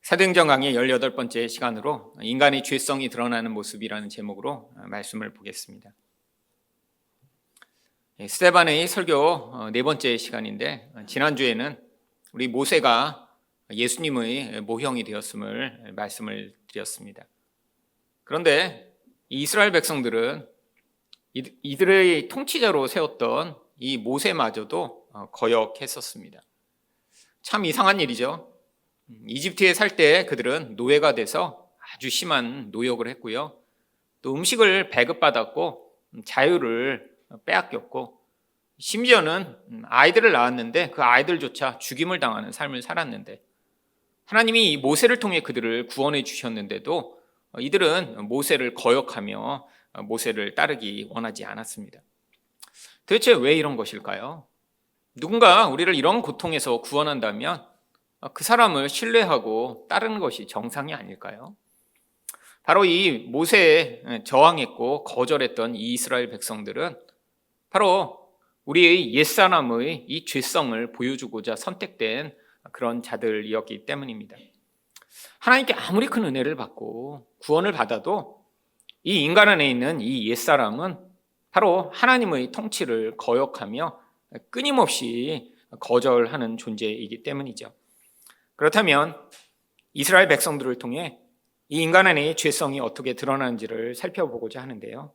사도행전 강의 18번째 시간으로 인간의 죄성이 드러나는 모습이라는 제목으로 말씀을 보겠습니다. 스데반의 설교 네 번째 시간인데, 지난주에는 우리 모세가 예수님의 모형이 되었음을 말씀을 드렸습니다. 그런데 이스라엘 백성들은 이들의 통치자로 세웠던 이 모세마저도 거역했었습니다. 참 이상한 일이죠. 이집트에 살 때 그들은 노예가 돼서 아주 심한 노역을 했고요. 또 음식을 배급받았고 자유를 빼앗겼고, 심지어는 아이들을 낳았는데 그 아이들조차 죽임을 당하는 삶을 살았는데, 하나님이 이 모세를 통해 그들을 구원해 주셨는데도 이들은 모세를 거역하며 모세를 따르기 원하지 않았습니다. 도대체 왜 이런 것일까요? 누군가 우리를 이런 고통에서 구원한다면 그 사람을 신뢰하고 따르는 것이 정상이 아닐까요? 바로 이 모세에 저항했고 거절했던 이 이스라엘 백성들은 바로 우리의 옛사람의 이 죄성을 보여주고자 선택된 그런 자들이었기 때문입니다. 하나님께 아무리 큰 은혜를 받고 구원을 받아도 이 인간 안에 있는 이 옛사람은 바로 하나님의 통치를 거역하며 끊임없이 거절하는 존재이기 때문이죠. 그렇다면 이스라엘 백성들을 통해 이 인간 안의 죄성이 어떻게 드러나는지를 살펴보고자 하는데요.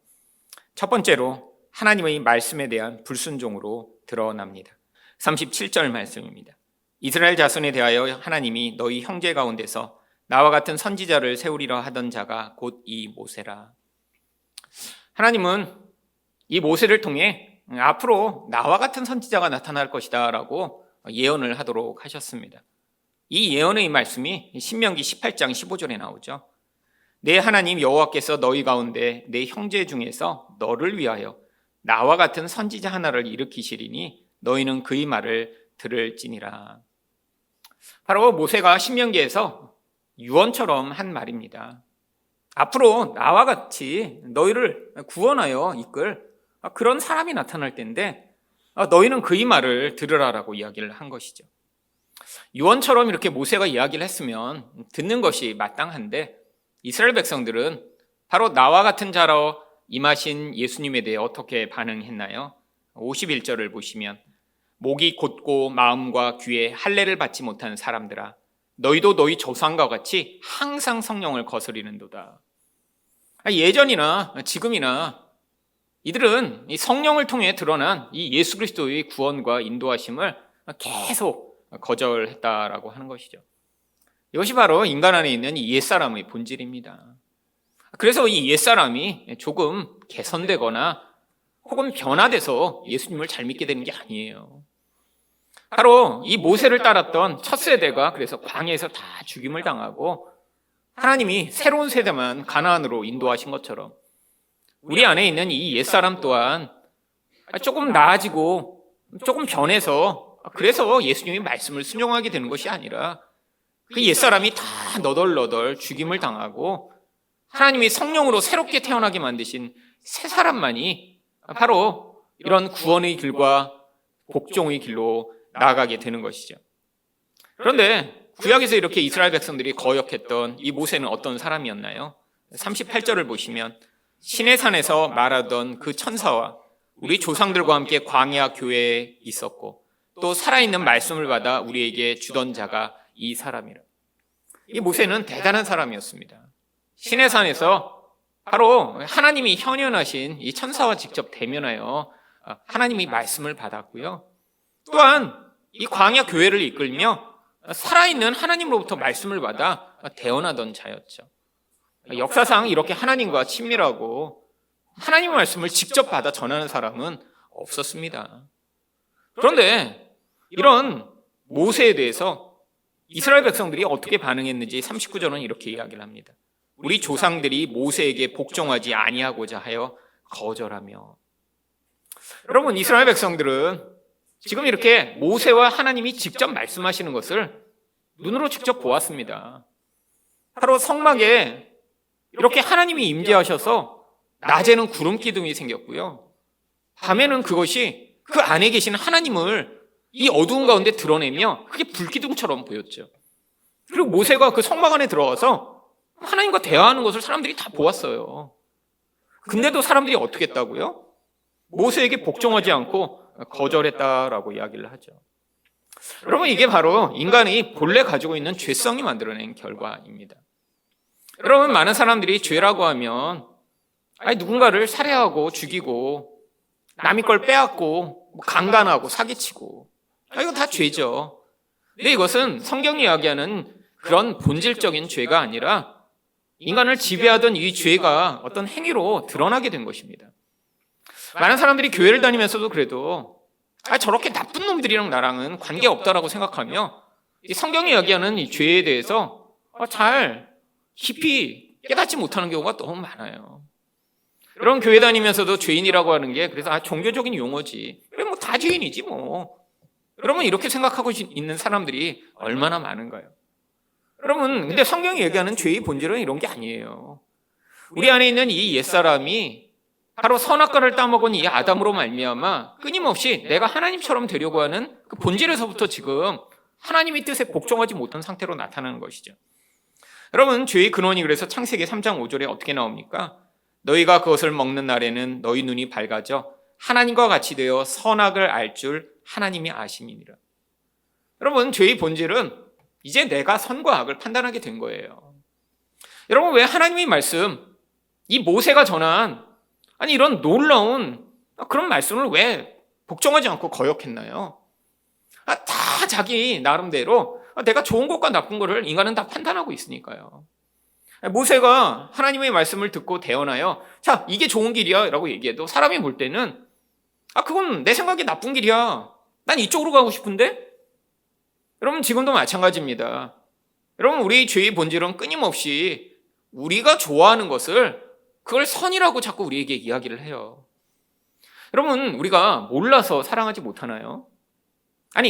첫 번째로 하나님의 말씀에 대한 불순종으로 드러납니다. 37절 말씀입니다. 이스라엘 자손에 대하여 하나님이 너희 형제 가운데서 나와 같은 선지자를 세우리라 하던 자가 곧 이 모세라. 하나님은 이 모세를 통해 앞으로 나와 같은 선지자가 나타날 것이다 라고 예언을 하도록 하셨습니다. 이 예언의 말씀이 신명기 18장 15절에 나오죠. 내 하나님 여호와께서 너희 가운데 내 형제 중에서 너를 위하여 나와 같은 선지자 하나를 일으키시리니 너희는 그의 말을 들을지니라. 바로 모세가 신명기에서 유언처럼 한 말입니다. 앞으로 나와 같이 너희를 구원하여 이끌 그런 사람이 나타날 텐데 너희는 그의 말을 들으라라고 이야기를 한 것이죠. 유언처럼 이렇게 모세가 이야기를 했으면 듣는 것이 마땅한데, 이스라엘 백성들은 바로 나와 같은 자로 임하신 예수님에 대해 어떻게 반응했나요? 51절을 보시면 목이 곧고 마음과 귀에 할례를 받지 못한 사람들아, 너희도 너희 조상과 같이 항상 성령을 거스리는도다. 예전이나 지금이나 이들은 이 성령을 통해 드러난 이 예수 그리스도의 구원과 인도하심을 계속 거절했다라고 하는 것이죠. 이것이 바로 인간 안에 있는 이 옛사람의 본질입니다. 그래서 이 옛사람이 조금 개선되거나 혹은 변화돼서 예수님을 잘 믿게 되는 게 아니에요. 바로 이 모세를 따랐던 첫 세대가 그래서 광야에서 다 죽임을 당하고 하나님이 새로운 세대만 가나안으로 인도하신 것처럼 우리 안에 있는 이 옛사람 또한 조금 나아지고 조금 변해서, 그래서 예수님이 말씀을 순종하게 되는 것이 아니라 그 옛사람이 다 너덜너덜 죽임을 당하고 하나님이 성령으로 새롭게 태어나게 만드신 새 사람만이 바로 이런 구원의 길과 복종의 길로 나아가게 되는 것이죠. 그런데 구약에서 이렇게 이스라엘 백성들이 거역했던 이 모세는 어떤 사람이었나요? 38절을 보시면 시내산에서 말하던 그 천사와 우리 조상들과 함께 광야 교회에 있었고 또 살아있는 말씀을 받아 우리에게 주던 자가 이 사람이라. 이 모세는 대단한 사람이었습니다. 시내산에서 바로 하나님이 현현하신 이 천사와 직접 대면하여 하나님이 말씀을 받았고요. 또한 이 광야 교회를 이끌며 살아있는 하나님으로부터 말씀을 받아 대언하던 자였죠. 역사상 이렇게 하나님과 친밀하고 하나님의 말씀을 직접 받아 전하는 사람은 없었습니다. 그런데 이런 모세에 대해서 이스라엘 백성들이 어떻게 반응했는지 39절은 이렇게 이야기를 합니다. 우리 조상들이 모세에게 복종하지 아니하고자 하여 거절하며. 여러분, 이스라엘 백성들은 지금 이렇게 모세와 하나님이 직접 말씀하시는 것을 눈으로 직접 보았습니다. 바로 성막에 이렇게 하나님이 임재하셔서 낮에는 구름 기둥이 생겼고요, 밤에는 그것이 그 안에 계신 하나님을 이 어두운 가운데 드러내며 그게 불기둥처럼 보였죠. 그리고 모세가 그 성막 안에 들어가서 하나님과 대화하는 것을 사람들이 다 보았어요. 근데도 사람들이 어떻게 했다고요? 모세에게 복종하지 않고 거절했다라고 이야기를 하죠. 여러분, 이게 바로 인간이 본래 가지고 있는 죄성이 만들어낸 결과입니다. 여러분, 많은 사람들이 죄라고 하면 누군가를 살해하고 죽이고 남의 걸 빼앗고 강간하고 사기치고 이거 다 죄죠. 근데 이것은 성경이 이야기하는 그런 본질적인 죄가 아니라 인간을 지배하던 이 죄가 어떤 행위로 드러나게 된 것입니다. 많은 사람들이 교회를 다니면서도 그래도 저렇게 나쁜 놈들이랑 나랑은 관계없다라고 생각하며 이 성경이 이야기하는 이 죄에 대해서 잘 깊이 깨닫지 못하는 경우가 너무 많아요. 여러분, 교회 다니면서도 죄인이라고 하는 게 그래서 종교적인 용어지. 그래 뭐 다 죄인이지 뭐. 여러분, 이렇게 생각하고 있는 사람들이 얼마나 많은가요? 여러분, 근데 성경이 얘기하는 죄의 본질은 이런 게 아니에요. 우리 안에 있는 이 옛사람이 바로 선악과를 따먹은 이 아담으로 말미암아 끊임없이 내가 하나님처럼 되려고 하는 그 본질에서부터 지금 하나님의 뜻에 복종하지 못한 상태로 나타나는 것이죠. 여러분, 죄의 근원이 그래서 창세기 3장 5절에 어떻게 나옵니까? 너희가 그것을 먹는 날에는 너희 눈이 밝아져 하나님과 같이 되어 선악을 알 줄 하나님이 아심이니라. 여러분, 죄의 본질은 이제 내가 선과 악을 판단하게 된 거예요. 여러분, 왜 하나님의 말씀, 이 모세가 전한 이런 놀라운 그런 말씀을 왜 복종하지 않고 거역했나요? 다 자기 나름대로 내가 좋은 것과 나쁜 것을 인간은 다 판단하고 있으니까요. 모세가 하나님의 말씀을 듣고 대언하여 자, 이게 좋은 길이야 라고 얘기해도 사람이 볼 때는 그건 내 생각에 나쁜 길이야. 난 이쪽으로 가고 싶은데? 여러분, 지금도 마찬가지입니다. 여러분, 우리 죄의 본질은 끊임없이 우리가 좋아하는 것을 그걸 선이라고 자꾸 우리에게 이야기를 해요. 여러분, 우리가 몰라서 사랑하지 못하나요?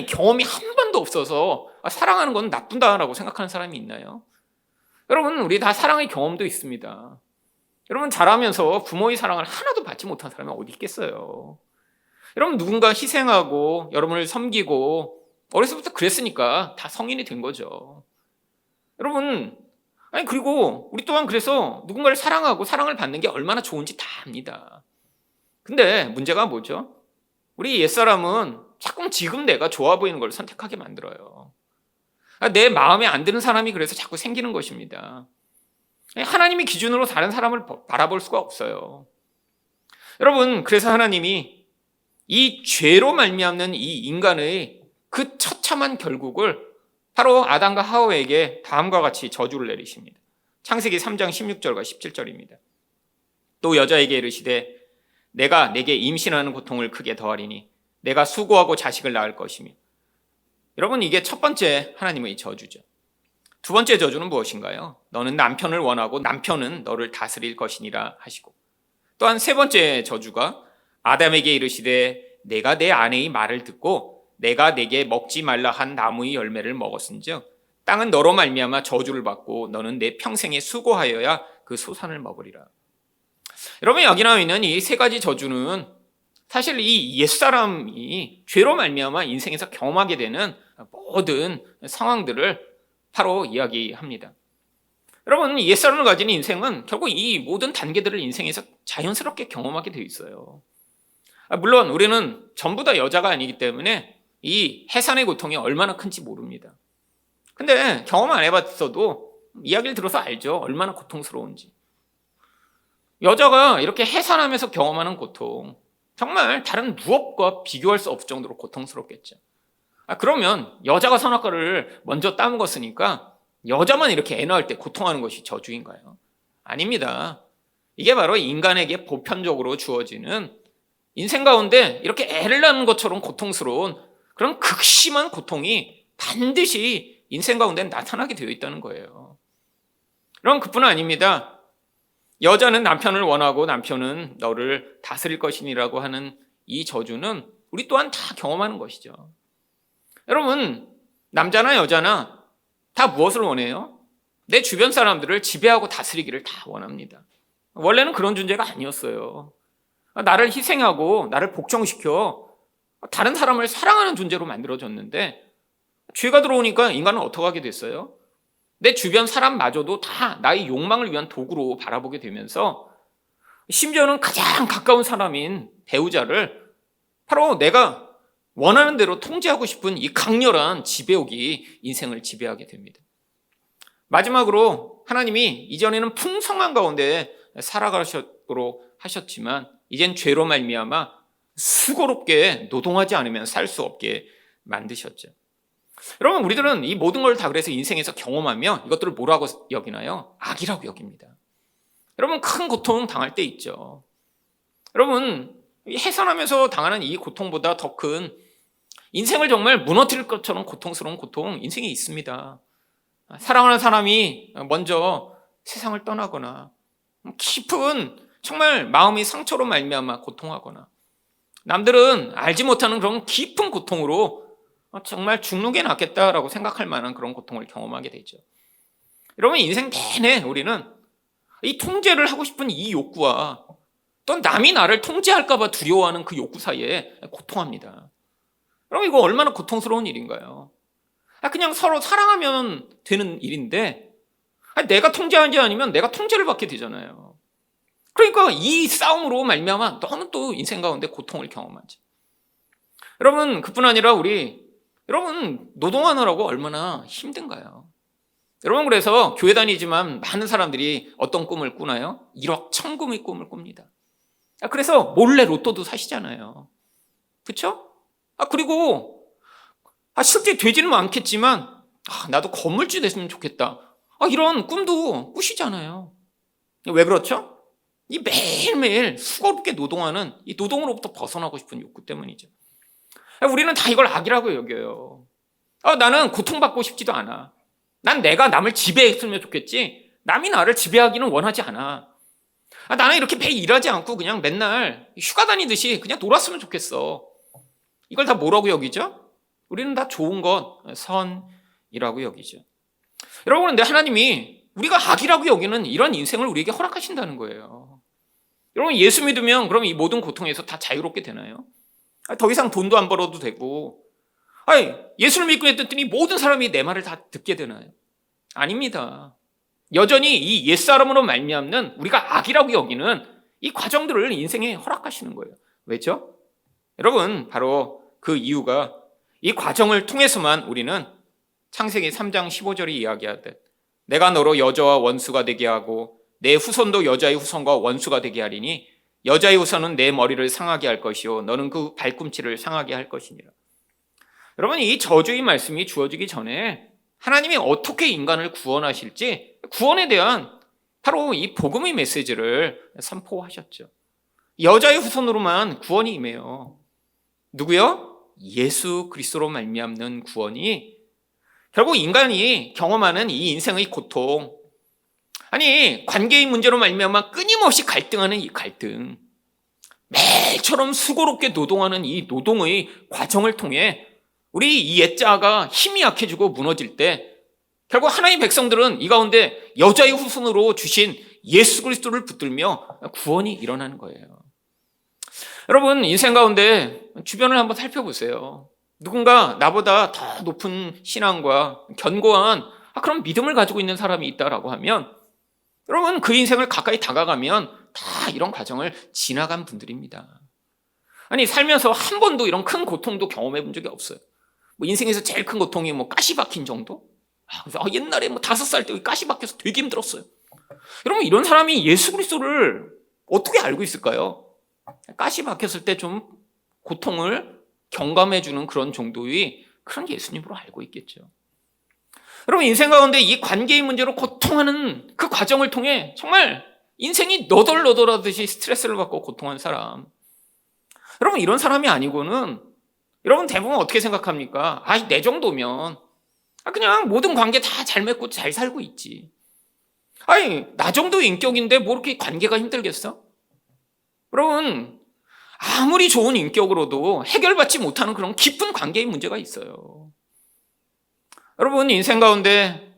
경험이 한 번도 없어서 사랑하는 건 나쁘다라고 생각하는 사람이 있나요? 여러분, 우리 다 사랑의 경험도 있습니다. 여러분, 자라면서 부모의 사랑을 하나도 받지 못한 사람이 어디 있겠어요? 여러분, 누군가 희생하고 여러분을 섬기고 어려서부터 그랬으니까 다 성인이 된 거죠. 여러분, 그리고 우리 또한 그래서 누군가를 사랑하고 사랑을 받는 게 얼마나 좋은지 다 압니다. 근데 문제가 뭐죠? 우리 옛사람은 자꾸 지금 내가 좋아 보이는 걸 선택하게 만들어요. 내 마음에 안 드는 사람이 그래서 자꾸 생기는 것입니다. 하나님의 기준으로 다른 사람을 바라볼 수가 없어요. 여러분, 그래서 하나님이 이 죄로 말미암는 이 인간의 그 처참한 결국을 바로 아담과 하와에게 다음과 같이 저주를 내리십니다. 창세기 3장 16절과 17절입니다. 또 여자에게 이르시되 내가 내게 임신하는 고통을 크게 더하리니 내가 수고하고 자식을 낳을 것이며. 여러분, 이게 첫 번째 하나님의 저주죠. 두 번째 저주는 무엇인가요? 너는 남편을 원하고 남편은 너를 다스릴 것이니라 하시고, 또한 세 번째 저주가 아담에게 이르시되 내가 내 아내의 말을 듣고 내가 내게 먹지 말라 한 나무의 열매를 먹었은즉 땅은 너로 말미암아 저주를 받고 너는 내 평생에 수고하여야 그 소산을 먹으리라. 여러분, 여기 나와 있는 이 세 가지 저주는 사실 이 옛사람이 죄로 말미암아 인생에서 경험하게 되는 모든 상황들을 바로 이야기합니다. 여러분, 옛사람을 가진 인생은 결국 이 모든 단계들을 인생에서 자연스럽게 경험하게 되어 있어요. 물론 우리는 전부 다 여자가 아니기 때문에 이 해산의 고통이 얼마나 큰지 모릅니다. 근데 경험 안 해봤어도 이야기를 들어서 알죠. 얼마나 고통스러운지. 여자가 이렇게 해산하면서 경험하는 고통, 정말 다른 무엇과 비교할 수 없을 정도로 고통스럽겠죠. 그러면 여자가 선악과를 먼저 따먹었으니까 여자만 이렇게 애 낳을 때 고통하는 것이 저주인가요? 아닙니다. 이게 바로 인간에게 보편적으로 주어지는 인생 가운데 이렇게 애를 낳는 것처럼 고통스러운 그런 극심한 고통이 반드시 인생 가운데 나타나게 되어 있다는 거예요. 그럼 그뿐 아닙니다. 여자는 남편을 원하고 남편은 너를 다스릴 것이니라고 하는 이 저주는 우리 또한 다 경험하는 것이죠. 여러분, 남자나 여자나 다 무엇을 원해요? 내 주변 사람들을 지배하고 다스리기를 다 원합니다. 원래는 그런 존재가 아니었어요. 나를 희생하고 나를 복종시켜 다른 사람을 사랑하는 존재로 만들어졌는데 죄가 들어오니까 인간은 어떻게 하게 됐어요? 내 주변 사람마저도 다 나의 욕망을 위한 도구로 바라보게 되면서 심지어는 가장 가까운 사람인 배우자를 바로 내가 원하는 대로 통제하고 싶은 이 강렬한 지배욕이 인생을 지배하게 됩니다. 마지막으로 하나님이 이전에는 풍성한 가운데 살아가도록 하셨지만 이젠 죄로 말미암아 수고롭게 노동하지 않으면 살 수 없게 만드셨죠. 여러분, 우리들은 이 모든 걸 다 그래서 인생에서 경험하며 이것들을 뭐라고 여기나요? 악이라고 여깁니다. 여러분, 큰 고통 당할 때 있죠. 여러분, 해산하면서 당하는 이 고통보다 더 큰 인생을 정말 무너뜨릴 것처럼 고통스러운 고통, 인생에 있습니다. 사랑하는 사람이 먼저 세상을 떠나거나 깊은 정말 마음이 상처로 말미암아 고통하거나 남들은 알지 못하는 그런 깊은 고통으로 정말 죽는 게 낫겠다라고 생각할 만한 그런 고통을 경험하게 되죠. 여러분, 인생 내내 우리는 이 통제를 하고 싶은 이 욕구와 또 남이 나를 통제할까 봐 두려워하는 그 욕구 사이에 고통합니다. 여러분, 이거 얼마나 고통스러운 일인가요? 그냥 서로 사랑하면 되는 일인데 내가 통제하지 않으면 내가 통제를 받게 되잖아요. 그러니까 이 싸움으로 말미암아 너무 또 인생 가운데 고통을 경험하죠. 여러분, 그뿐 아니라 여러분 노동하느라고 얼마나 힘든가요? 여러분, 그래서 교회 다니지만 많은 사람들이 어떤 꿈을 꾸나요? 1억 천금의 꿈을 꿉니다. 그래서 몰래 로또도 사시잖아요. 그렇죠? 그리고 실제 되지는 않겠지만 나도 건물주 됐으면 좋겠다. 이런 꿈도 꾸시잖아요. 왜 그렇죠? 이 매일매일 수고롭게 노동하는 이 노동으로부터 벗어나고 싶은 욕구 때문이죠. 우리는 다 이걸 악이라고 여겨요. 나는 고통받고 싶지도 않아. 난 내가 남을 지배했으면 좋겠지 남이 나를 지배하기는 원하지 않아. 나는 이렇게 매일 일하지 않고 그냥 맨날 휴가 다니듯이 그냥 놀았으면 좋겠어. 이걸 다 뭐라고 여기죠? 우리는 다 좋은 것, 선이라고 여기죠. 여러분, 그런데 하나님이 우리가 악이라고 여기는 이런 인생을 우리에게 허락하신다는 거예요. 여러분, 예수 믿으면 그럼 이 모든 고통에서 다 자유롭게 되나요? 더 이상 돈도 안 벌어도 되고, 예수를 믿고 했더니 모든 사람이 내 말을 다 듣게 되나요? 아닙니다. 여전히 이 옛사람으로 말미암는 우리가 악이라고 여기는 이 과정들을 인생에 허락하시는 거예요. 왜죠? 여러분, 바로 그 이유가 이 과정을 통해서만 우리는 창세기 3장 15절이 이야기하듯 내가 너로 여자와 원수가 되게 하고 내 후손도 여자의 후손과 원수가 되게 하리니 여자의 후손은 내 머리를 상하게 할 것이요 너는 그 발꿈치를 상하게 할 것이니라. 여러분, 이 저주의 말씀이 주어지기 전에 하나님이 어떻게 인간을 구원하실지 구원에 대한 바로 이 복음의 메시지를 선포하셨죠. 여자의 후손으로만 구원이 임해요. 누구요? 예수 그리스도로 말미암는 구원이 결국 인간이 경험하는 이 인생의 고통, 관계의 문제로 말미암아 끊임없이 갈등하는 이 갈등, 매일처럼 수고롭게 노동하는 이 노동의 과정을 통해 우리 이 옛자가 힘이 약해지고 무너질 때 결국 하나님의 백성들은 이 가운데 여자의 후손으로 주신 예수 그리스도를 붙들며 구원이 일어나는 거예요. 여러분, 인생 가운데 주변을 한번 살펴보세요. 누군가 나보다 더 높은 신앙과 견고한 그런 믿음을 가지고 있는 사람이 있다라고 하면 여러분, 그 인생을 가까이 다가가면 다 이런 과정을 지나간 분들입니다. 살면서 한 번도 이런 큰 고통도 경험해 본 적이 없어요. 인생에서 제일 큰 고통이 가시 박힌 정도? 그래서 옛날에 5살 때 가시 박혀서 되게 힘들었어요. 여러분, 이런 사람이 예수 그리스도를 어떻게 알고 있을까요? 가시 박혔을 때 좀 고통을 경감해 주는 그런 정도의 그런 예수님으로 알고 있겠죠. 여러분, 인생 가운데 이 관계의 문제로 고통하는 그 과정을 통해 정말 인생이 너덜너덜하듯이 스트레스를 받고 고통한 사람, 여러분, 이런 사람이 아니고는 여러분 대부분 어떻게 생각합니까? 내 정도면 그냥 모든 관계 다 잘 맺고 잘 살고 있지. 나 정도의 인격인데 뭐 이렇게 관계가 힘들겠어? 여러분, 아무리 좋은 인격으로도 해결받지 못하는 그런 깊은 관계의 문제가 있어요. 여러분, 인생 가운데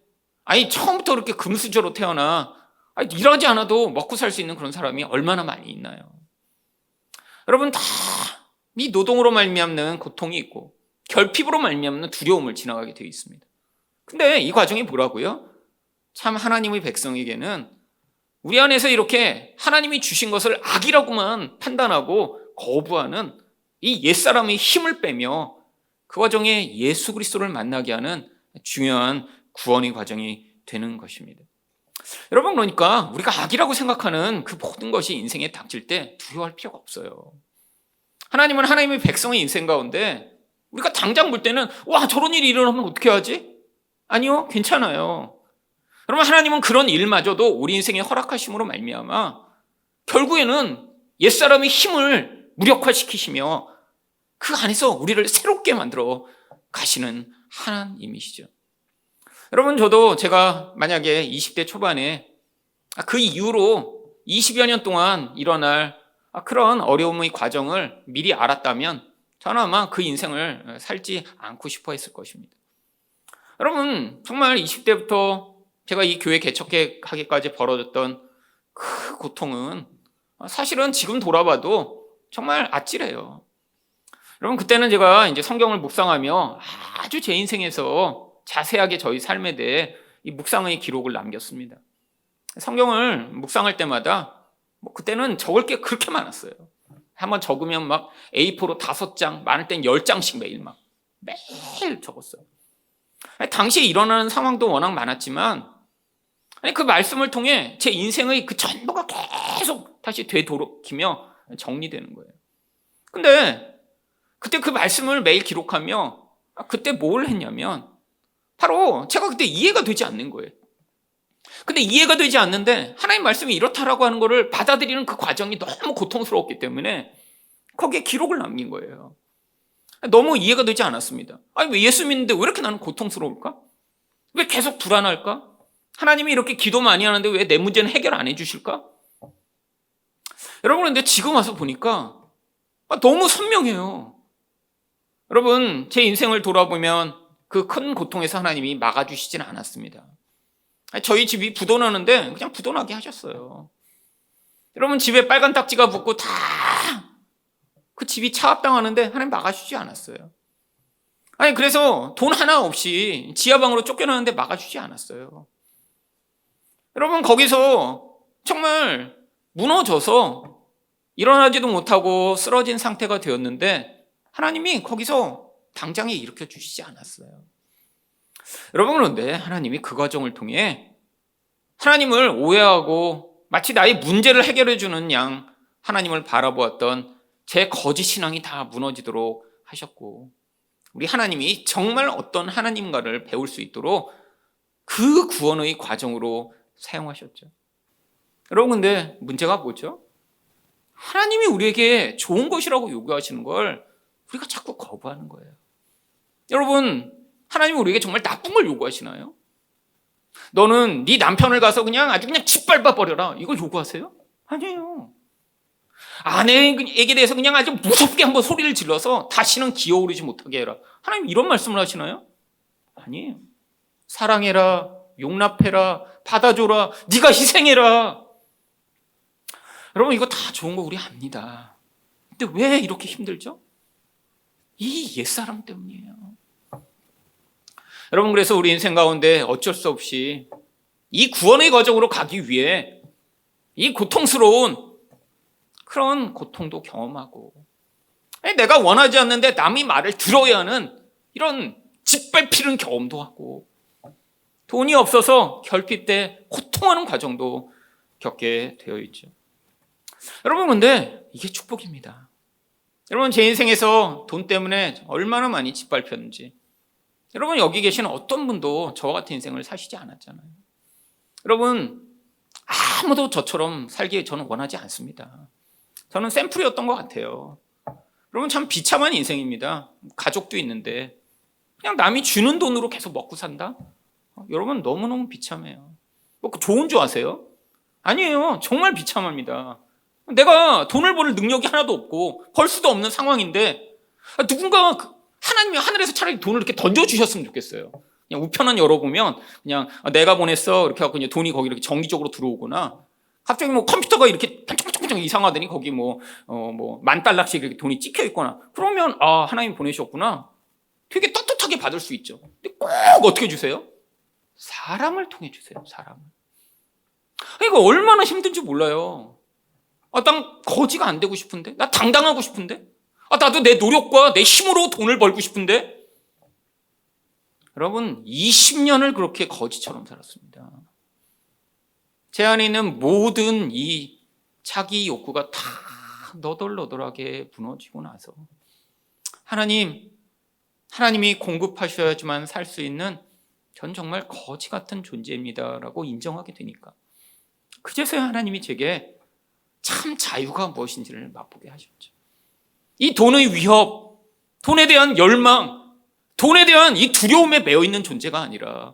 처음부터 그렇게 금수저로 태어나 일하지 않아도 먹고 살 수 있는 그런 사람이 얼마나 많이 있나요? 여러분, 다 이 노동으로 말미암는 고통이 있고 결핍으로 말미암는 두려움을 지나가게 되어 있습니다. 근데 이 과정이 뭐라고요? 참 하나님의 백성에게는 우리 안에서 이렇게 하나님이 주신 것을 악이라고만 판단하고 거부하는 이 옛사람의 힘을 빼며 그 과정에 예수 그리스도를 만나게 하는 중요한 구원의 과정이 되는 것입니다. 여러분, 그러니까 우리가 악이라고 생각하는 그 모든 것이 인생에 닥칠 때 두려워할 필요가 없어요. 하나님은 하나님의 백성의 인생 가운데 우리가 당장 볼 때는 와, 저런 일이 일어나면 어떻게 하지? 아니요, 괜찮아요. 여러분, 하나님은 그런 일마저도 우리 인생에 허락하심으로 말미암아 결국에는 옛사람의 힘을 무력화시키시며 그 안에서 우리를 새롭게 만들어 가시는 하나님이시죠. 여러분, 저도 제가 만약에 20대 초반에 그 이후로 20여 년 동안 일어날 그런 어려움의 과정을 미리 알았다면 저는 아마 그 인생을 살지 않고 싶어 했을 것입니다. 여러분, 정말 20대부터 제가 이 교회 개척하기까지 벌어졌던 그 고통은 사실은 지금 돌아봐도 정말 아찔해요. 여러분, 그때는 제가 이제 성경을 묵상하며 아주 제 인생에서 자세하게 저희 삶에 대해 이 묵상의 기록을 남겼습니다. 성경을 묵상할 때마다 그때는 적을 게 그렇게 많았어요. 한번 적으면 막 A4로 5장, 많을 땐 10장씩 매일 적었어요. 당시에 일어나는 상황도 워낙 많았지만 그 말씀을 통해 제 인생의 그 전부가 계속 다시 되돌이키며 정리되는 거예요. 근데 그때 그 말씀을 매일 기록하며 그때 뭘 했냐면 바로 제가 그때 이해가 되지 않는 거예요. 근데 이해가 되지 않는데 하나님 말씀이 이렇다라고 하는 거를 받아들이는 그 과정이 너무 고통스러웠기 때문에 거기에 기록을 남긴 거예요. 너무 이해가 되지 않았습니다. 아니, 왜 예수 믿는데 왜 이렇게 나는 고통스러울까? 왜 계속 불안할까? 하나님이 이렇게 기도 많이 하는데 왜 내 문제는 해결 안 해주실까? 여러분, 근데 지금 와서 보니까 너무 선명해요. 여러분, 제 인생을 돌아보면 그 큰 고통에서 하나님이 막아주시진 않았습니다. 저희 집이 부도나는데 그냥 부도나게 하셨어요. 여러분, 집에 빨간 딱지가 붙고 다 그 집이 차압당하는데 하나님 막아주지 않았어요. 아니, 그래서 돈 하나 없이 지하방으로 쫓겨나는데 막아주지 않았어요. 여러분, 거기서 정말 무너져서 일어나지도 못하고 쓰러진 상태가 되었는데 하나님이 거기서 당장에 일으켜 주시지 않았어요. 여러분, 그런데 하나님이 그 과정을 통해 하나님을 오해하고 마치 나의 문제를 해결해 주는 양 하나님을 바라보았던 제 거짓 신앙이 다 무너지도록 하셨고, 우리 하나님이 정말 어떤 하나님가를 배울 수 있도록 그 구원의 과정으로 사용하셨죠. 여러분, 근데 문제가 뭐죠? 하나님이 우리에게 좋은 것이라고 요구하시는 걸 우리가 자꾸 거부하는 거예요. 여러분, 하나님이 우리에게 정말 나쁜 걸 요구하시나요? 너는 네 남편을 가서 아주 그냥 짓밟아 버려라, 이걸 요구하세요? 아니에요. 아내에게 대해서 그냥 아주 무섭게 한번 소리를 질러서 다시는 기어오르지 못하게 해라, 하나님 이런 말씀을 하시나요? 아니에요. 사랑해라, 용납해라, 받아줘라, 네가 희생해라. 여러분, 이거 다 좋은 거 우리 압니다. 근데 왜 이렇게 힘들죠? 이 옛사람 때문이에요. 여러분, 그래서 우리 인생 가운데 어쩔 수 없이 이 구원의 과정으로 가기 위해 이 고통스러운 그런 고통도 경험하고, 내가 원하지 않는데 남의 말을 들어야 하는 이런 짓밟히는 경험도 하고, 돈이 없어서 결핍 때 고통하는 과정도 겪게 되어 있죠. 여러분, 근데 이게 축복입니다. 여러분, 제 인생에서 돈 때문에 얼마나 많이 짓밟혔는지, 여러분, 여기 계시는 어떤 분도 저와 같은 인생을 사시지 않았잖아요. 여러분, 아무도 저처럼 살기 저는 원하지 않습니다. 저는 샘플이었던 것 같아요. 여러분, 참 비참한 인생입니다. 가족도 있는데 그냥 남이 주는 돈으로 계속 먹고 산다? 여러분, 너무너무 비참해요. 좋은 줄 아세요? 아니에요. 정말 비참합니다. 내가 돈을 벌 능력이 하나도 없고 벌 수도 없는 상황인데 누군가 하나님이 하늘에서 차라리 돈을 이렇게 던져주셨으면 좋겠어요. 그냥 우편함 열어보면 그냥 내가 보냈어 이렇게 하고 돈이 거기 이렇게 정기적으로 들어오거나, 갑자기 컴퓨터가 이렇게 반짝반짝 이상하더니 거기 $10,000씩 이렇게 돈이 찍혀 있거나, 그러면 하나님 보내셨구나, 되게 떳떳하게 받을 수 있죠. 근데 꼭 어떻게 주세요? 사람을 통해 주세요. 사람을. 이거 얼마나 힘든지 몰라요. 난 거지가 안 되고 싶은데? 나 당당하고 싶은데? 나도 내 노력과 내 힘으로 돈을 벌고 싶은데? 여러분, 20년을 그렇게 거지처럼 살았습니다. 제 안에 있는 모든 이 자기 욕구가 다 너덜너덜하게 무너지고 나서 하나님이 공급하셔야지만 살 수 있는 전 정말 거지 같은 존재입니다라고 인정하게 되니까 그제서야 하나님이 제게 참 자유가 무엇인지를 맛보게 하셨죠. 이 돈의 위협, 돈에 대한 열망, 돈에 대한 이 두려움에 매여 있는 존재가 아니라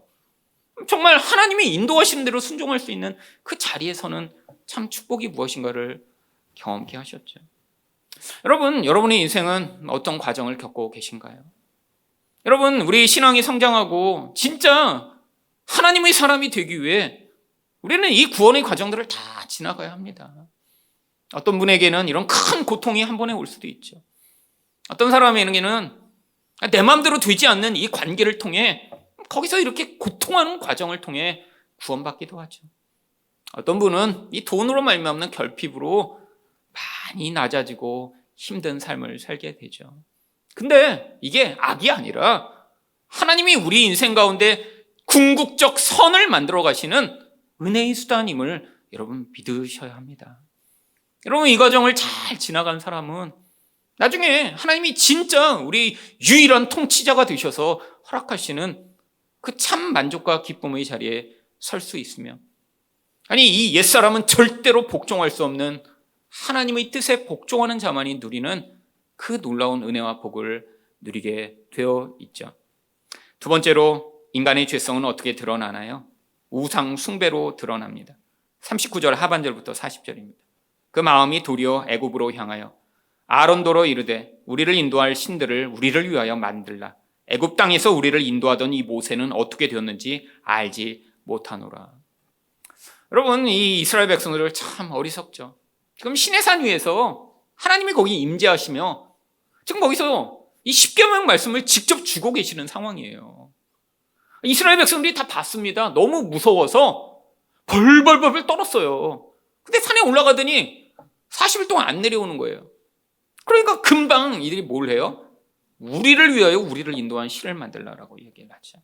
정말 하나님이 인도하시는 대로 순종할 수 있는 그 자리에서는 참 축복이 무엇인가를 경험케 하셨죠. 여러분, 여러분의 인생은 어떤 과정을 겪고 계신가요? 여러분, 우리 신앙이 성장하고 진짜 하나님의 사람이 되기 위해 우리는 이 구원의 과정들을 다 지나가야 합니다. 어떤 분에게는 이런 큰 고통이 한 번에 올 수도 있죠. 어떤 사람에게는 내 마음대로 되지 않는 이 관계를 통해 거기서 이렇게 고통하는 과정을 통해 구원받기도 하죠. 어떤 분은 이 돈으로 말미암는 결핍으로 많이 낮아지고 힘든 삶을 살게 되죠. 근데 이게 악이 아니라 하나님이 우리 인생 가운데 궁극적 선을 만들어 가시는 은혜의 수단임을 여러분 믿으셔야 합니다. 여러분, 이 과정을 잘 지나간 사람은 나중에 하나님이 진짜 우리 유일한 통치자가 되셔서 허락하시는 그 참 만족과 기쁨의 자리에 설 수 있으며, 아니 이 옛사람은 절대로 복종할 수 없는 하나님의 뜻에 복종하는 자만이 누리는 그 놀라운 은혜와 복을 누리게 되어 있죠. 두 번째로 인간의 죄성은 어떻게 드러나나요? 우상 숭배로 드러납니다. 39절 하반절부터 40절입니다. 그 마음이 도리어 애굽으로 향하여 아론도로 이르되 우리를 인도할 신들을 우리를 위하여 만들라. 애굽 땅에서 우리를 인도하던 이 모세는 어떻게 되었는지 알지 못하노라. 여러분, 이 이스라엘 백성들을 참 어리석죠. 지금 시내산 위에서 하나님이 거기 임재하시며 지금 거기서 이 십계명 말씀을 직접 주고 계시는 상황이에요. 이스라엘 백성들이 다 봤습니다. 너무 무서워서 벌벌벌 떨었어요. 근데 산에 올라가더니 40일 동안 안 내려오는 거예요. 그러니까 금방 이들이 뭘 해요? 우리를 위하여 우리를 인도한 신을 만들라라고 얘기를 하죠.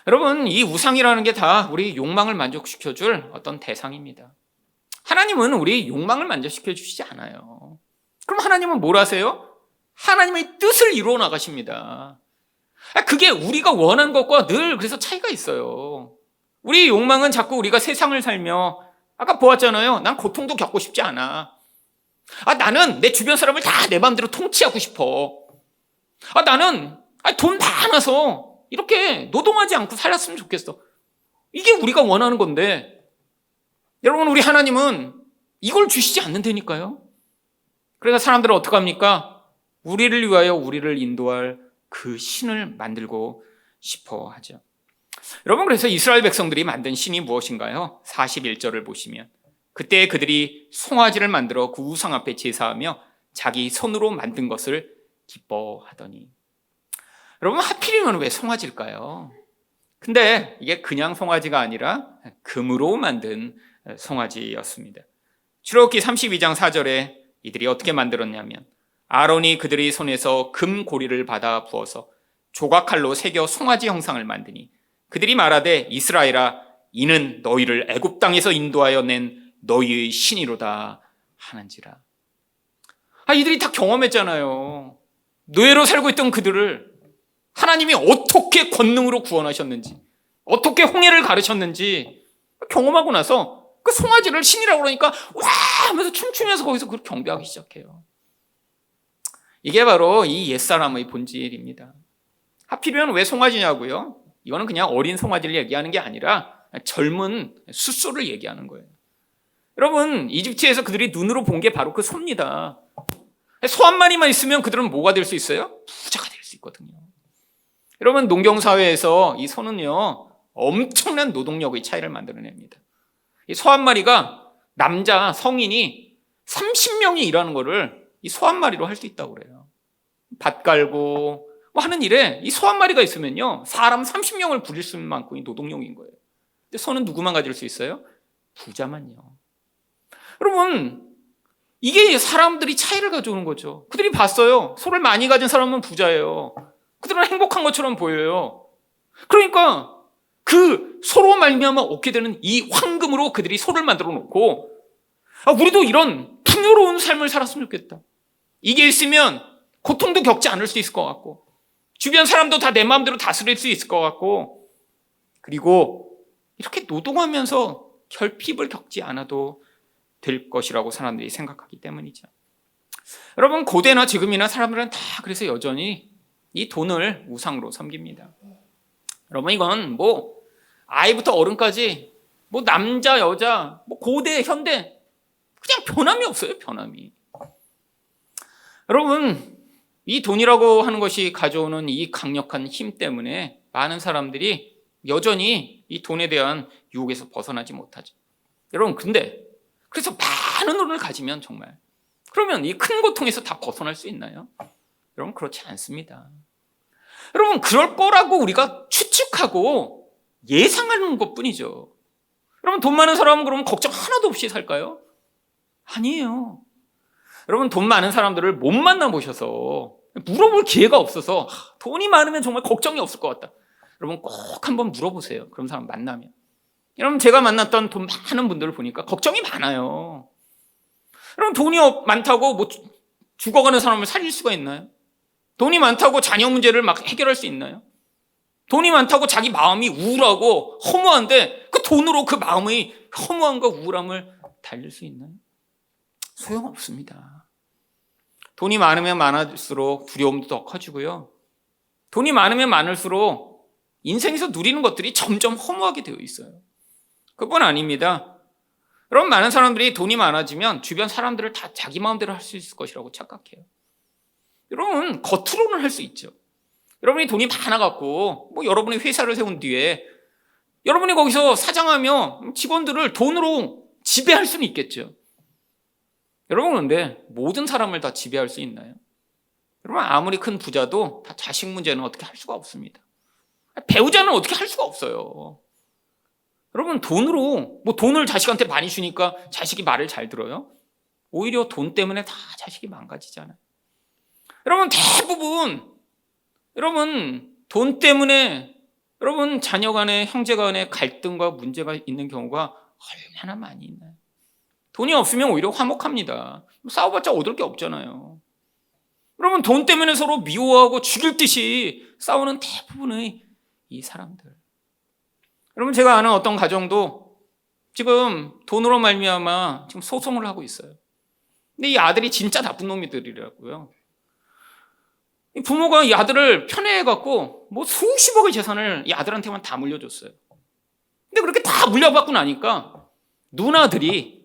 여러분, 이 우상이라는 게 다 우리 욕망을 만족시켜줄 어떤 대상입니다. 하나님은 우리 욕망을 만족시켜 주시지 않아요. 그럼 하나님은 뭘 하세요? 하나님의 뜻을 이루어 나가십니다. 그게 우리가 원하는 것과 늘 그래서 차이가 있어요. 우리 욕망은 자꾸 우리가 세상을 살며, 아까 보았잖아요. 난 고통도 겪고 싶지 않아. 나는 내 주변 사람을 다 내 마음대로 통치하고 싶어. 나는 돈 많아서 이렇게 노동하지 않고 살았으면 좋겠어. 이게 우리가 원하는 건데, 여러분, 우리 하나님은 이걸 주시지 않는다니까요. 그래서 사람들은 어떻게 합니까? 우리를 위하여 우리를 인도할 그 신을 만들고 싶어 하죠. 여러분, 그래서 이스라엘 백성들이 만든 신이 무엇인가요? 41절을 보시면 그때 그들이 송아지를 만들어 그 우상 앞에 제사하며 자기 손으로 만든 것을 기뻐하더니. 여러분, 하필이면 왜 송아지일까요? 근데 이게 그냥 송아지가 아니라 금으로 만든 송아지였습니다. 출애굽기 32장 4절에 이들이 어떻게 만들었냐면 아론이 그들의 손에서 금 고리를 받아 부어서 조각칼로 새겨 송아지 형상을 만드니 그들이 말하되 이스라엘아 이는 너희를 애굽 땅에서 인도하여 낸 너희의 신이로다 하는지라. 이들이 다 경험했잖아요. 노예로 살고 있던 그들을 하나님이 어떻게 권능으로 구원하셨는지, 어떻게 홍해를 가르쳤는지 경험하고 나서 그 송아지를 신이라고 그러니까 와 하면서 춤추면서 거기서 그렇게 경배하기 시작해요. 이게 바로 이 옛사람의 본질입니다. 하필이면 왜 송아지냐고요? 이거는 그냥 어린 송아지를 얘기하는 게 아니라 젊은 숫소를 얘기하는 거예요. 여러분, 이집트에서 그들이 눈으로 본 게 바로 그 소입니다. 소 한 마리만 있으면 그들은 뭐가 될 수 있어요? 부자가 될 수 있거든요. 여러분, 농경사회에서 이 소는요 엄청난 노동력의 차이를 만들어냅니다. 이 소 한 마리가 남자 성인이 30명이 일하는 거를 이 소 한 마리로 할 수 있다고 그래요. 밭 갈고 뭐 하는 일에 이 소 한 마리가 있으면요, 사람 30명을 부릴 수 있는 만큼의 노동력인 거예요. 근데 소는 누구만 가질 수 있어요? 부자만요. 여러분, 이게 사람들이 차이를 가져오는 거죠. 그들이 봤어요. 소를 많이 가진 사람은 부자예요. 그들은 행복한 것처럼 보여요. 그러니까 그 소로 말미암아 얻게 되는 이 황금으로 그들이 소를 만들어 놓고, 우리도 이런 풍요로운 삶을 살았으면 좋겠다. 이게 있으면 고통도 겪지 않을 수 있을 것 같고, 주변 사람도 다 내 마음대로 다스릴 수 있을 것 같고, 그리고 이렇게 노동하면서 결핍을 겪지 않아도 될 것이라고 사람들이 생각하기 때문이죠. 여러분, 고대나 지금이나 사람들은 다 그래서 여전히 이 돈을 우상으로 섬깁니다. 여러분, 이건 뭐 아이부터 어른까지 뭐 남자, 여자, 뭐 고대, 현대 그냥 변함이 없어요. 변함이. 여러분, 이 돈이라고 하는 것이 가져오는 이 강력한 힘 때문에 많은 사람들이 여전히 이 돈에 대한 유혹에서 벗어나지 못하죠. 여러분, 근데 그래서 많은 돈을 가지면 정말 그러면 이 큰 고통에서 다 벗어날 수 있나요? 여러분, 그렇지 않습니다. 여러분, 그럴 거라고 우리가 추측하고 예상하는 것뿐이죠. 여러분, 돈 많은 사람은 그러면 걱정 하나도 없이 살까요? 아니에요. 여러분, 돈 많은 사람들을 못 만나보셔서 물어볼 기회가 없어서 돈이 많으면 정말 걱정이 없을 것 같다. 여러분, 꼭 한번 물어보세요. 그런 사람 만나면. 여러분, 제가 만났던 돈 많은 분들을 보니까 걱정이 많아요. 여러분, 돈이 많다고 뭐 죽어가는 사람을 살릴 수가 있나요? 돈이 많다고 자녀 문제를 막 해결할 수 있나요? 돈이 많다고 자기 마음이 우울하고 허무한데 그 돈으로 그 마음의 허무함과 우울함을 달랠 수 있나요? 소용없습니다. 돈이 많으면 많을수록 두려움도 더 커지고요. 돈이 많으면 많을수록 인생에서 누리는 것들이 점점 허무하게 되어 있어요. 그뿐 아닙니다. 여러분, 많은 사람들이 돈이 많아지면 주변 사람들을 다 자기 마음대로 할 수 있을 것이라고 착각해요. 여러분, 겉으로는 할 수 있죠. 여러분이 돈이 많아갖고 뭐 여러분이 회사를 세운 뒤에 여러분이 거기서 사장하며 직원들을 돈으로 지배할 수는 있겠죠. 여러분, 그런데 모든 사람을 다 지배할 수 있나요? 여러분, 아무리 큰 부자도 다 자식 문제는 어떻게 할 수가 없습니다. 배우자는 어떻게 할 수가 없어요. 여러분, 돈을 자식한테 많이 주니까 자식이 말을 잘 들어요? 오히려 돈 때문에 다 자식이 망가지잖아요. 여러분, 대부분 돈 때문에 자녀 간에, 형제 간에 갈등과 문제가 있는 경우가 얼마나 많이 있나요? 돈이 없으면 오히려 화목합니다. 싸워봤자 얻을 게 없잖아요. 여러분, 돈 때문에 서로 미워하고 죽일 듯이 싸우는 대부분의 이 사람들. 여러분, 제가 아는 어떤 가정도 지금 돈으로 말미암아 지금 소송을 하고 있어요. 근데 이 아들이 진짜 나쁜 놈이들이라고요. 부모가 이 아들을 편애해갖고 뭐 수십억의 재산을 이 아들한테만 다 물려줬어요. 근데 그렇게 다 물려받고 나니까 누나들이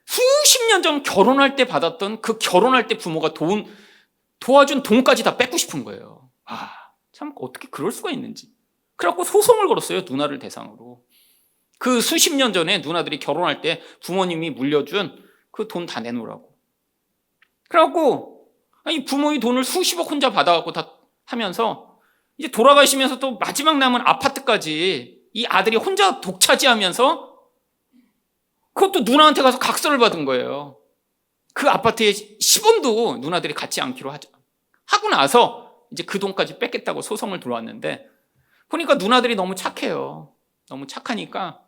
수십 년 전 결혼할 때 받았던 그 결혼할 때 부모가 도와준 돈까지 다 뺏고 싶은 거예요. 참 어떻게 그럴 수가 있는지. 그래갖고 소송을 걸었어요. 누나를 대상으로. 그 수십 년 전에 누나들이 결혼할 때 부모님이 물려준 그 돈 다 내놓으라고. 그래갖고 부모의 돈을 수십억 혼자 받아갖고 다 하면서 이제 돌아가시면서 또 마지막 남은 아파트까지 이 아들이 혼자 독차지하면서 그것도 누나한테 가서 각서를 받은 거예요. 그 아파트에 10원도 누나들이 갖지 않기로 하고 나서 이제 그 돈까지 뺏겠다고 소송을 들어왔는데 보니까 누나들이 너무 착해요. 너무 착하니까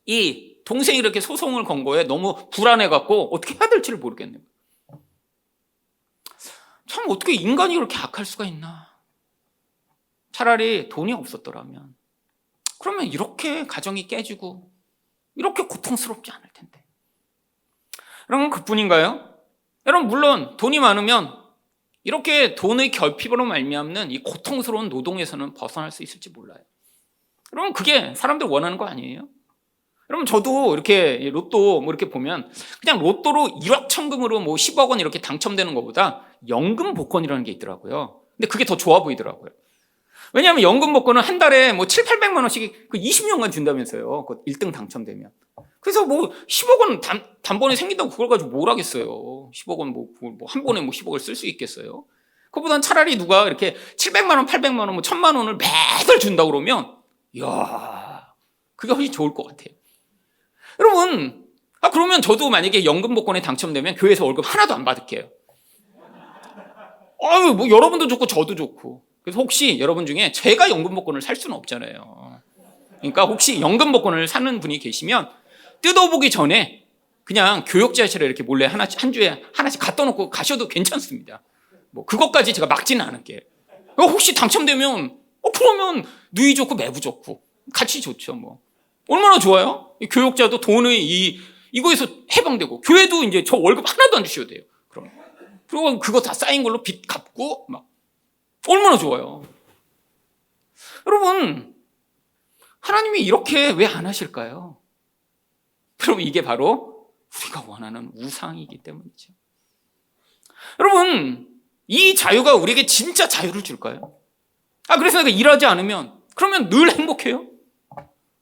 이 동생이 이렇게 소송을 건 거에 너무 불안해갖고 어떻게 해야 될지를 모르겠네요. 참 어떻게 인간이 그렇게 악할 수가 있나. 차라리 돈이 없었더라면 그러면 이렇게 가정이 깨지고 이렇게 고통스럽지 않을 텐데. 여러분, 그뿐인가요? 여러분, 물론 돈이 많으면 이렇게 돈의 결핍으로 말미암는 이 고통스러운 노동에서는 벗어날 수 있을지 몰라요. 여러분, 그게 사람들 원하는 거 아니에요? 여러분, 저도 이렇게 로또 뭐 이렇게 보면 그냥 로또로 1억 천금으로 뭐 10억 원 이렇게 당첨되는 것보다 연금 복권이라는 게 있더라고요. 근데 그게 더 좋아 보이더라고요. 왜냐하면 연금 복권은 한 달에 뭐 7, 800만 원씩 그 20년간 준다면서요. 그 1등 당첨되면. 그래서 뭐 10억 원 단번에 생긴다고 그걸 가지고 뭘 하겠어요. 10억 원 한 번에 10억을 쓸 수 있겠어요. 그보단 차라리 누가 이렇게 700만 원, 800만 원, 뭐 1000만 원을 매달 준다 그러면 이야, 그게 훨씬 좋을 것 같아요. 여러분, 그러면 저도 만약에 연금 복권에 당첨되면 교회에서 월급 하나도 안 받을게요. 뭐 여러분도 좋고 저도 좋고. 그래서 혹시 여러분 중에 제가 연금 복권을 살 수는 없잖아요. 그러니까 혹시 연금 복권을 사는 분이 계시면 뜯어보기 전에 그냥 교육자실에 이렇게 몰래 한 주에 하나씩 갖다 놓고 가셔도 괜찮습니다. 뭐 그것까지 제가 막지는 않을게요. 혹시 당첨되면 그러면 누이 좋고 매부 좋고 같이 좋죠. 뭐 얼마나 좋아요? 교육자도 돈의 이거에서 해방되고 교회도 이제 저 월급 하나도 안 주셔도 돼요. 그리고 그거 다 쌓인 걸로 빚 갚고 막 얼마나 좋아요. 여러분, 하나님이 이렇게 왜 안 하실까요? 여러분, 이게 바로 우리가 원하는 우상이기 때문이죠. 여러분, 이 자유가 우리에게 진짜 자유를 줄까요? 그래서 내가 일하지 않으면 그러면 늘 행복해요?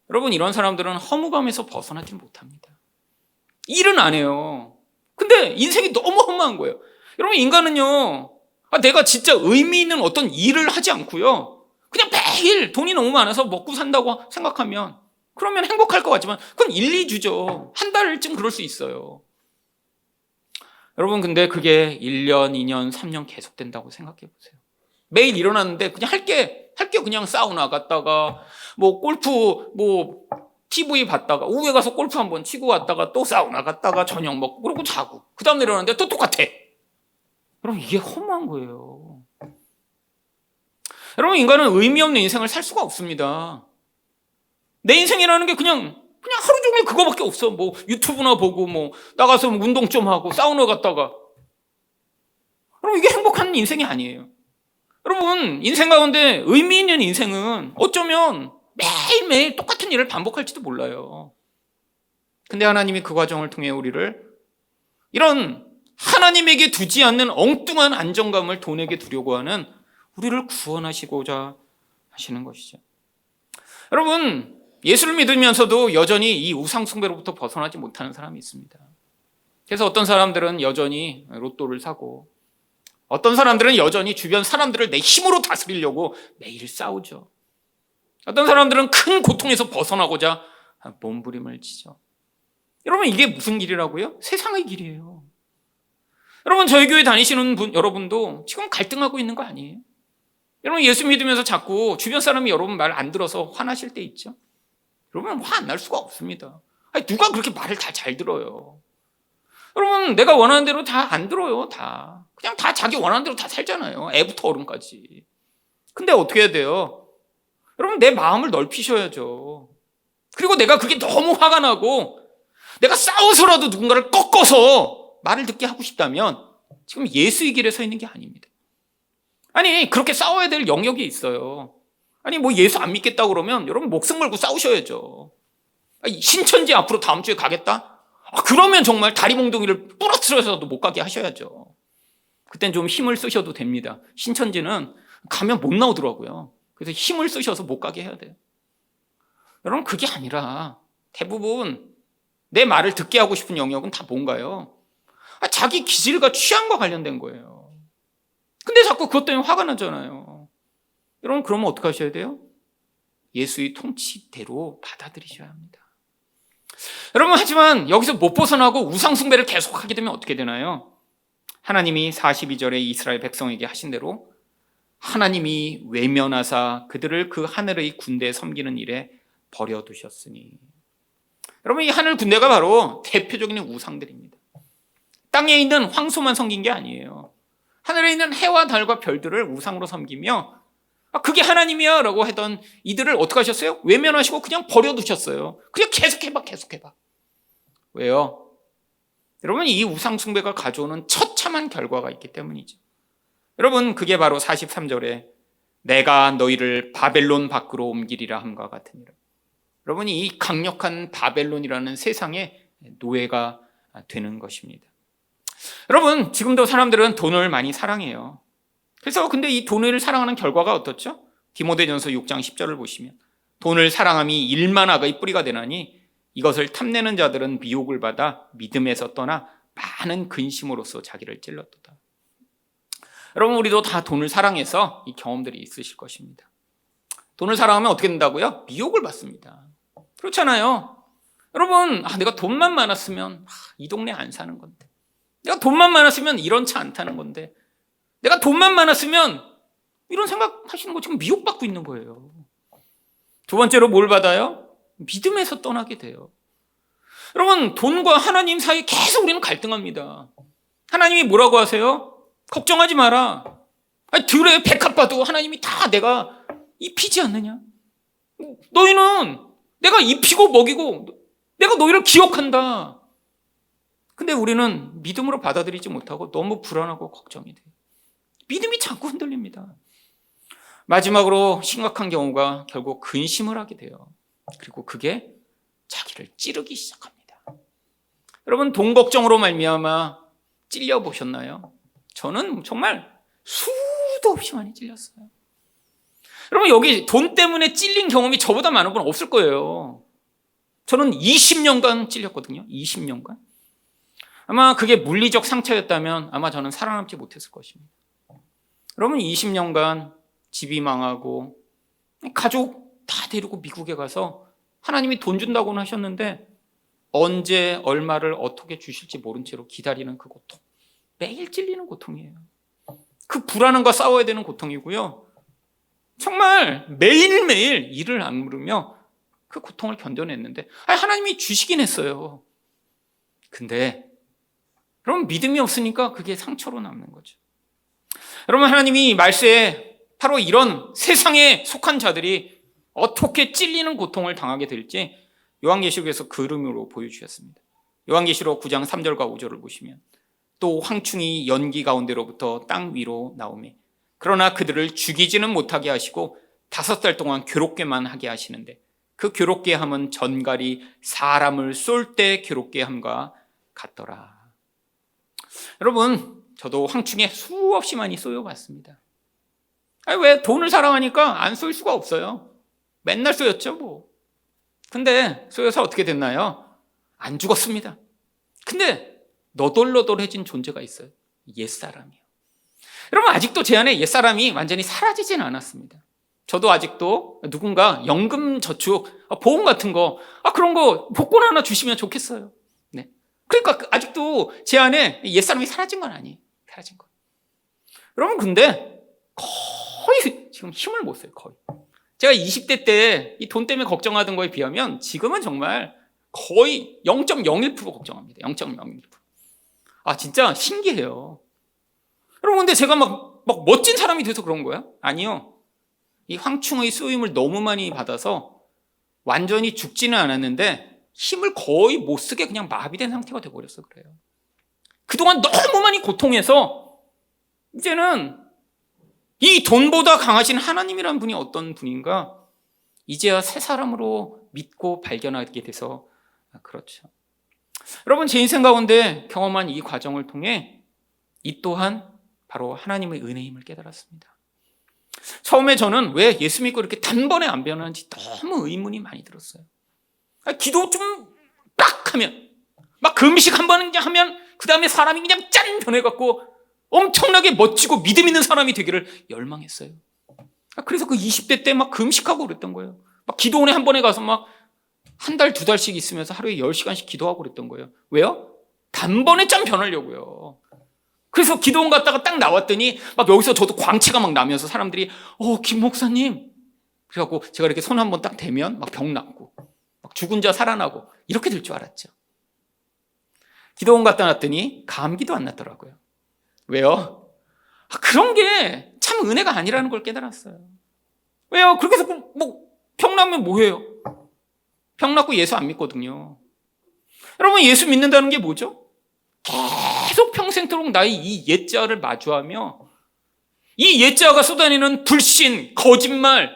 여러분, 이런 사람들은 허무감에서 벗어나지 못합니다. 일은 안 해요. 근데 인생이 너무 허무한 거예요. 여러분, 인간은요, 내가 진짜 의미 있는 어떤 일을 하지 않고요, 그냥 매일 돈이 너무 많아서 먹고 산다고 생각하면 그러면 행복할 것 같지만 그건 1, 2주죠. 한 달쯤 그럴 수 있어요. 여러분, 근데 그게 1년, 2년, 3년 계속된다고 생각해 보세요. 매일 일어났는데 그냥 할 게 그냥 사우나 갔다가 뭐 골프 TV 봤다가 오후에 가서 골프 한번 치고 왔다가 또 사우나 갔다가 저녁 먹고 그러고 자고 그 다음 날 일어났는데 또 똑같아. 여러분, 이게 허무한 거예요. 여러분, 인간은 의미 없는 인생을 살 수가 없습니다. 내 인생이라는 게 그냥 하루 종일 그거밖에 없어. 뭐 유튜브나 보고 뭐 나가서 운동 좀 하고 사우나 갔다가. 여러분, 이게 행복한 인생이 아니에요. 여러분, 인생 가운데 의미 있는 인생은 어쩌면 매일매일 똑같은 일을 반복할지도 몰라요. 근데 하나님이 그 과정을 통해 우리를 이런 하나님에게 두지 않는 엉뚱한 안정감을 돈에게 두려고 하는 우리를 구원하시고자 하시는 것이죠. 여러분, 예수를 믿으면서도 여전히 이 우상숭배로부터 벗어나지 못하는 사람이 있습니다. 그래서 어떤 사람들은 여전히 로또를 사고 어떤 사람들은 여전히 주변 사람들을 내 힘으로 다스리려고 매일 싸우죠. 어떤 사람들은 큰 고통에서 벗어나고자 몸부림을 치죠. 여러분, 이게 무슨 길이라고요? 세상의 길이에요. 여러분, 저희 교회 다니시는 분 여러분도 지금 갈등하고 있는 거 아니에요? 여러분, 예수 믿으면서 자꾸 주변 사람이 여러분 말 안 들어서 화나실 때 있죠? 여러분, 화 안 날 수가 없습니다. 누가 그렇게 말을 다 잘 들어요? 여러분, 내가 원하는 대로 다 안 들어요. 다 그냥 다 자기 원하는 대로 다 살잖아요. 애부터 어른까지. 근데 어떻게 해야 돼요? 여러분, 내 마음을 넓히셔야죠. 그리고 내가 그게 너무 화가 나고 내가 싸워서라도 누군가를 꺾어서 말을 듣게 하고 싶다면 지금 예수의 길에 서 있는 게 아닙니다. 아니, 그렇게 싸워야 될 영역이 있어요. 아니, 뭐 예수 안 믿겠다 그러면 여러분 목숨 걸고 싸우셔야죠. 신천지 앞으로 다음 주에 가겠다? 그러면 정말 다리 몽둥이를 부러뜨려서도 못 가게 하셔야죠. 그땐 좀 힘을 쓰셔도 됩니다. 신천지는 가면 못 나오더라고요. 그래서 힘을 쓰셔서 못 가게 해야 돼요. 여러분, 그게 아니라 대부분 내 말을 듣게 하고 싶은 영역은 다 뭔가요? 자기 기질과 취향과 관련된 거예요. 근데 자꾸 그것 때문에 화가 나잖아요. 여러분, 그러면 어떻게 하셔야 돼요? 예수의 통치대로 받아들이셔야 합니다. 여러분, 하지만 여기서 못 벗어나고 우상숭배를 계속하게 되면 어떻게 되나요? 하나님이 42절에 이스라엘 백성에게 하신 대로 하나님이 외면하사 그들을 그 하늘의 군대에 섬기는 일에 버려두셨으니. 여러분, 이 하늘 군대가 바로 대표적인 우상들입니다. 땅에 있는 황소만 섬긴 게 아니에요. 하늘에 있는 해와 달과 별들을 우상으로 섬기며 그게 하나님이야 라고 하던 이들을 어떻게 하셨어요? 외면하시고 그냥 버려두셨어요. 그냥 계속해봐. 왜요? 여러분, 이 우상숭배가 가져오는 처참한 결과가 있기 때문이죠. 여러분, 그게 바로 43절에 내가 너희를 바벨론 밖으로 옮기리라 함과 같으니라. 여러분, 이 강력한 바벨론이라는 세상의 노예가 되는 것입니다. 여러분, 지금도 사람들은 돈을 많이 사랑해요. 그래서 근데 이 돈을 사랑하는 결과가 어떻죠? 디모데전서 6장 10절을 보시면 돈을 사랑함이 일만 악의 뿌리가 되나니 이것을 탐내는 자들은 미혹을 받아 믿음에서 떠나 많은 근심으로써 자기를 찔렀도다. 여러분, 우리도 다 돈을 사랑해서 이 경험들이 있으실 것입니다. 돈을 사랑하면 어떻게 된다고요? 미혹을 받습니다. 그렇잖아요. 여러분, 내가 돈만 많았으면 이 동네 안 사는 건데, 내가 돈만 많았으면 이런 차 안 타는 건데, 내가 돈만 많았으면 이런 생각하시는 거 지금 미혹받고 있는 거예요. 두 번째로 뭘 받아요? 믿음에서 떠나게 돼요. 여러분, 돈과 하나님 사이에 계속 우리는 갈등합니다. 하나님이 뭐라고 하세요? 걱정하지 마라. 들에 백합 봐도 하나님이 다 내가 입히지 않느냐? 너희는 내가 입히고 먹이고 내가 너희를 기억한다. 근데 우리는 믿음으로 받아들이지 못하고 너무 불안하고 걱정이 돼요. 믿음이 자꾸 흔들립니다. 마지막으로 심각한 경우가 결국 근심을 하게 돼요. 그리고 그게 자기를 찌르기 시작합니다. 여러분, 돈 걱정으로 말미암아 찔려 보셨나요? 저는 정말 수도 없이 많이 찔렸어요. 여러분, 여기 돈 때문에 찔린 경험이 저보다 많은 분 없을 거예요. 저는 20년간 찔렸거든요. 20년간. 아마 그게 물리적 상처였다면 아마 저는 살아남지 못했을 것입니다. 여러분, 20년간 집이 망하고 가족 다 데리고 미국에 가서 하나님이 돈 준다고는 하셨는데 언제 얼마를 어떻게 주실지 모른 채로 기다리는 그 고통, 매일 찔리는 고통이에요. 그 불안함과 싸워야 되는 고통이고요. 정말 매일매일 이를 악물으며 그 고통을 견뎌냈는데 하나님이 주시긴 했어요. 근데 그럼 믿음이 없으니까 그게 상처로 남는 거죠. 여러분, 하나님이 말세에 바로 이런 세상에 속한 자들이 어떻게 찔리는 고통을 당하게 될지 요한계시록에서 그림으로 보여주셨습니다. 요한계시록 9장 3절과 5절을 보시면 또 황충이 연기 가운데로부터 땅 위로 나오매 그러나 그들을 죽이지는 못하게 하시고 5달 동안 괴롭게만 하게 하시는데 그 괴롭게 함은 전갈이 사람을 쏠 때 괴롭게 함과 같더라. 여러분, 저도 황충에 수없이 많이 쏘여봤습니다. 왜? 돈을 사랑하니까 안 쏠 수가 없어요. 맨날 쏘였죠 뭐. 근데 쏘여서 어떻게 됐나요? 안 죽었습니다. 근데 너덜너덜해진 존재가 있어요. 옛사람이요. 여러분, 아직도 제 안에 옛사람이 완전히 사라지진 않았습니다. 저도 아직도 누군가 연금 저축 보험 같은 거 그런 거 복권 하나 주시면 좋겠어요. 네. 그러니까 아직도 제 안에 옛사람이 사라진 건 아니에요. 사라진 거. 여러분, 근데 거의 지금 힘을 못 써요. 거의. 제가 20대 때 이 돈 때문에 걱정하던 거에 비하면 지금은 정말 거의 0.01% 걱정합니다. 0.01%. 진짜 신기해요. 여러분, 근데 제가 막 멋진 사람이 돼서 그런 거야? 아니요. 이 황충의 쏘임을 너무 많이 받아서 완전히 죽지는 않았는데 힘을 거의 못 쓰게 그냥 마비된 상태가 돼버렸어. 그래요. 그동안 너무 많이 고통해서 이제는 이 돈보다 강하신 하나님이라는 분이 어떤 분인가 이제야 새 사람으로 믿고 발견하게 돼서 그렇죠. 여러분, 제 인생 가운데 경험한 이 과정을 통해 이 또한 바로 하나님의 은혜임을 깨달았습니다. 처음에 저는 왜 예수 믿고 이렇게 단번에 안 변하는지 너무 의문이 많이 들었어요. 기도 좀 딱 하면 막 금식 한 번 하면 그 다음에 사람이 그냥 짠 변해갖고 엄청나게 멋지고 믿음 있는 사람이 되기를 열망했어요. 그래서 그 20대 때 막 금식하고 그랬던 거예요. 막 기도원에 한 번에 가서 막 한 달, 2달씩 있으면서 하루에 10시간씩 기도하고 그랬던 거예요. 왜요? 단번에 짠 변하려고요. 그래서 기도원 갔다가 딱 나왔더니 막 여기서 저도 광채가 막 나면서 사람들이 김 목사님 그래갖고 제가 이렇게 손 한 번 딱 대면 막 병 낫고 막 죽은 자 살아나고 이렇게 될 줄 알았죠. 기도원 갔다 놨더니 감기도 안 났더라고요. 왜요? 그런 게 참 은혜가 아니라는 걸 깨달았어요. 왜요? 그렇게 해서 병 나면 뭐해요? 병 낫고 예수 안 믿거든요. 여러분, 예수 믿는다는 게 뭐죠? 계속 평생토록 나의 이 옛자를 마주하며 이 옛자가 쏟아내는 불신, 거짓말,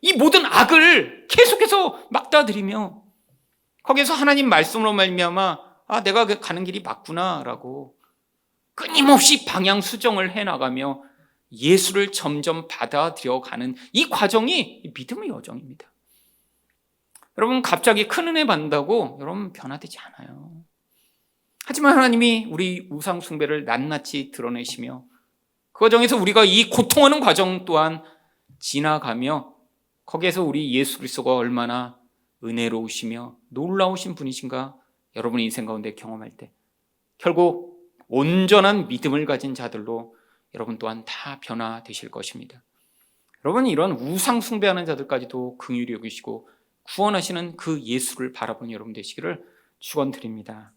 이 모든 악을 계속해서 막다들이며 거기에서 하나님 말씀으로 말미암아 내가 가는 길이 맞구나라고 끊임없이 방향 수정을 해나가며 예수를 점점 받아들여가는 이 과정이 믿음의 여정입니다. 여러분, 갑자기 큰 은혜 받는다고 여러분 변화되지 않아요. 하지만 하나님이 우리 우상 숭배를 낱낱이 드러내시며 과정에서 우리가 이 고통하는 과정 또한 지나가며 거기에서 우리 예수 그리스도가 얼마나 은혜로우시며 놀라우신 분이신가 여러분의 인생 가운데 경험할 때 결국 온전한 믿음을 가진 자들로 여러분 또한 다 변화되실 것입니다. 여러분, 이런 우상 숭배하는 자들까지도 긍휼히 여기시고 구원하시는 그 예수를 바라보는 여러분 되시기를 축원드립니다.